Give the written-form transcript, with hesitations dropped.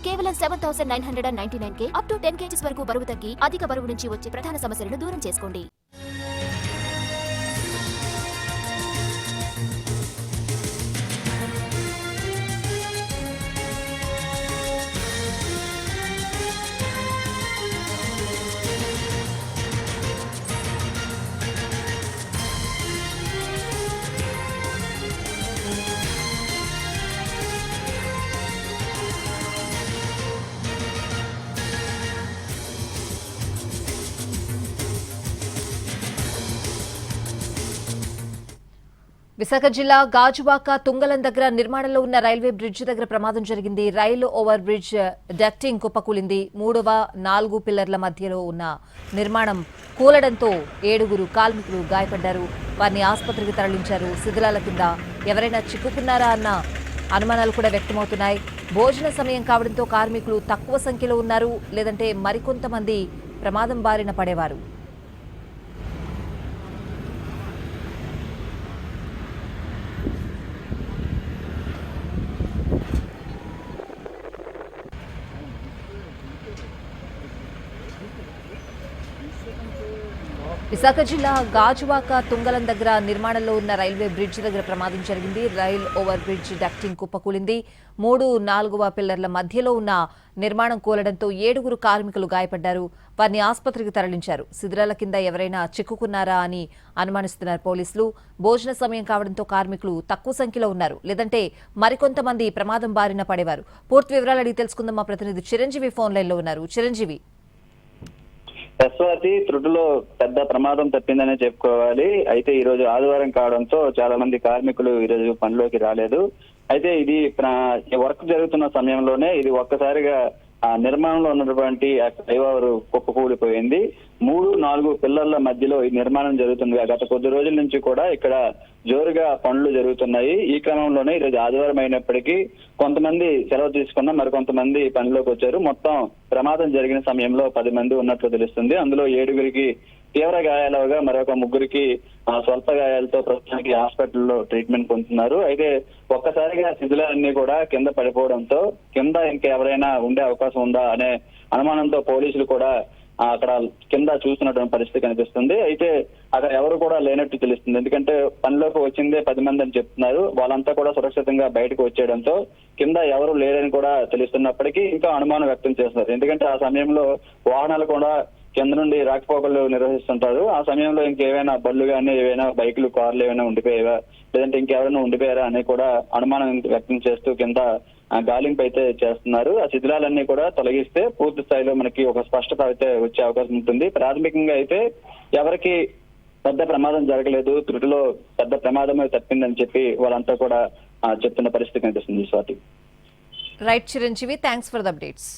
కేవలం 7,999 up to 10 kgs వరకు బరువు తగ్గి అధిక బరువు నుంచి వచ్చే ప్రధాన సమస్యలను దూరం చేసుకోండి. విశాఖ జిల్లా గాజువాక తుంగలం దగ్గర నిర్మాణంలో ఉన్న రైల్వే బ్రిడ్జ్ దగ్గర ప్రమాదం జరిగింది. రైలు ఓవర్ బ్రిడ్జ్ డక్టింగ్ కుప్పకూలింది. 3వ 4 పిల్లర్ల మధ్యలో ఉన్న నిర్మాణం కూలడంతో 7 కార్మికులు గాయపడ్డారు. వారిని ఆసుపత్రికి తరలించారు. శిథిలాల కింద ఎవరైనా చిక్కుకున్నారా అన్న అనుమానాలు కూడా వ్యక్తమవుతున్నాయి. భోజన సమయం కావడంతో కార్మికులు తక్కువ సంఖ్యలో ఉన్నారు, లేదంటే మరికొంతమంది ప్రమాదం బారిన పడేవారు. విశాఖ జిల్లా గాజువాక తుంగలం దగ్గర నిర్మాణంలో ఉన్న రైల్వే బ్రిడ్జ్ దగ్గర ప్రమాదం జరిగింది. రైల్ ఓవర్ బ్రిడ్జ్ డక్టింగ్ కుప్పకూలింది. 3, 4వ పిల్లర్ల మధ్యలో ఉన్న నిర్మాణం కూలడంతో 7 కార్మికులు గాయపడ్డారు. వారిని ఆసుపత్రికి తరలించారు. శిథిలాల కింద ఎవరైనా చిక్కుకున్నారా అని అనుమానిస్తున్నారు పోలీసులు. భోజన సమయం కావడంతో కార్మికులు తక్కువ సంఖ్యలో ఉన్నారు, లేదంటే మరికొంతమంది ప్రమాదం బారిన పడేవారు. పూర్తి వివరాలు అడిగి తెలుసుకుందాం. మా ప్రతినిధి చిరంజీవి ఫోన్ లైన్ లో ఉన్నారు. చిరంజీవి, స్వాతి, త్రుటిలో పెద్ద ప్రమాదం తప్పిందనే చెప్పుకోవాలి. అయితే ఈ రోజు ఆదివారం కావడంతో చాలా మంది కార్మికులు ఈ రోజు పనిలోకి రాలేదు. అయితే ఇది వర్క్ జరుగుతున్న సమయంలోనే ఇది ఒక్కసారిగా ఆ నిర్మాణంలో ఉన్నటువంటి ఫ్లైఓవర్ కుప్పకూలిపోయింది. 3, 4 పిల్లర్ల మధ్యలో ఈ నిర్మాణం జరుగుతుంది. గత కొద్ది రోజుల నుంచి కూడా ఇక్కడ జోరుగా పనులు జరుగుతున్నాయి. ఈ క్రమంలోనే ఈరోజు ఆదివారం అయినప్పటికీ కొంతమంది సెలవు తీసుకున్న మరికొంతమంది పనిలోకి వచ్చారు. మొత్తం ప్రమాదం జరిగిన సమయంలో 10 మంది ఉన్నట్లు తెలుస్తుంది. అందులో 7 తీవ్ర గాయాలుగా మరొక 3 స్వల్ప గాయాలతో ప్రస్తుతానికి హాస్పిటల్లో ట్రీట్మెంట్ పొందుతున్నారు. అయితే ఒక్కసారిగా శిథిలాలన్నీ కూడా కింద పడిపోవడంతో కింద ఇంకెవరైనా ఉండే అవకాశం ఉందా అనే అనుమానంతో పోలీసులు కూడా అక్కడ కింద చూస్తున్నటువంటి పరిస్థితి కనిపిస్తుంది. అయితే అక్కడ ఎవరు కూడా లేనట్టు తెలుస్తుంది. ఎందుకంటే పనిలోకి వచ్చిందే 10 మంది అని చెప్తున్నారు. వాళ్ళంతా కూడా సురక్షితంగా బయటకు వచ్చేయడంతో కింద ఎవరు లేరని కూడా తెలుస్తున్నప్పటికీ ఇంకా అనుమానం వ్యక్తం చేస్తున్నారు. ఎందుకంటే ఆ సమయంలో వాహనాలు కూడా కింద నుండి రాకపోకలు నిర్వహిస్తుంటారు. ఆ సమయంలో ఇంకేమైనా బళ్ళు కానీ ఏవైనా బైకులు, కార్లు ఏమైనా ఉండిపోయేవా, లేదంటే ఇంకెవరైనా ఉండిపోయారా అని కూడా అనుమానం వ్యక్తం చేస్తూ కింద గాలింపు అయితే చేస్తున్నారు. ఆ శిథిలాలన్నీ కూడా తొలగిస్తే పూర్తి స్థాయిలో మనకి ఒక స్పష్టత అయితే వచ్చే అవకాశం ఉంటుంది. ప్రాథమికంగా అయితే ఎవరికి పెద్ద ప్రమాదం జరగలేదు, త్రుటిలో పెద్ద ప్రమాదమే తప్పిందని చెప్పి వాళ్ళంతా కూడా చెప్తున్న పరిస్థితి కనిపిస్తుంది. Swathi. Right Chiranjeevi, thanks for the updates.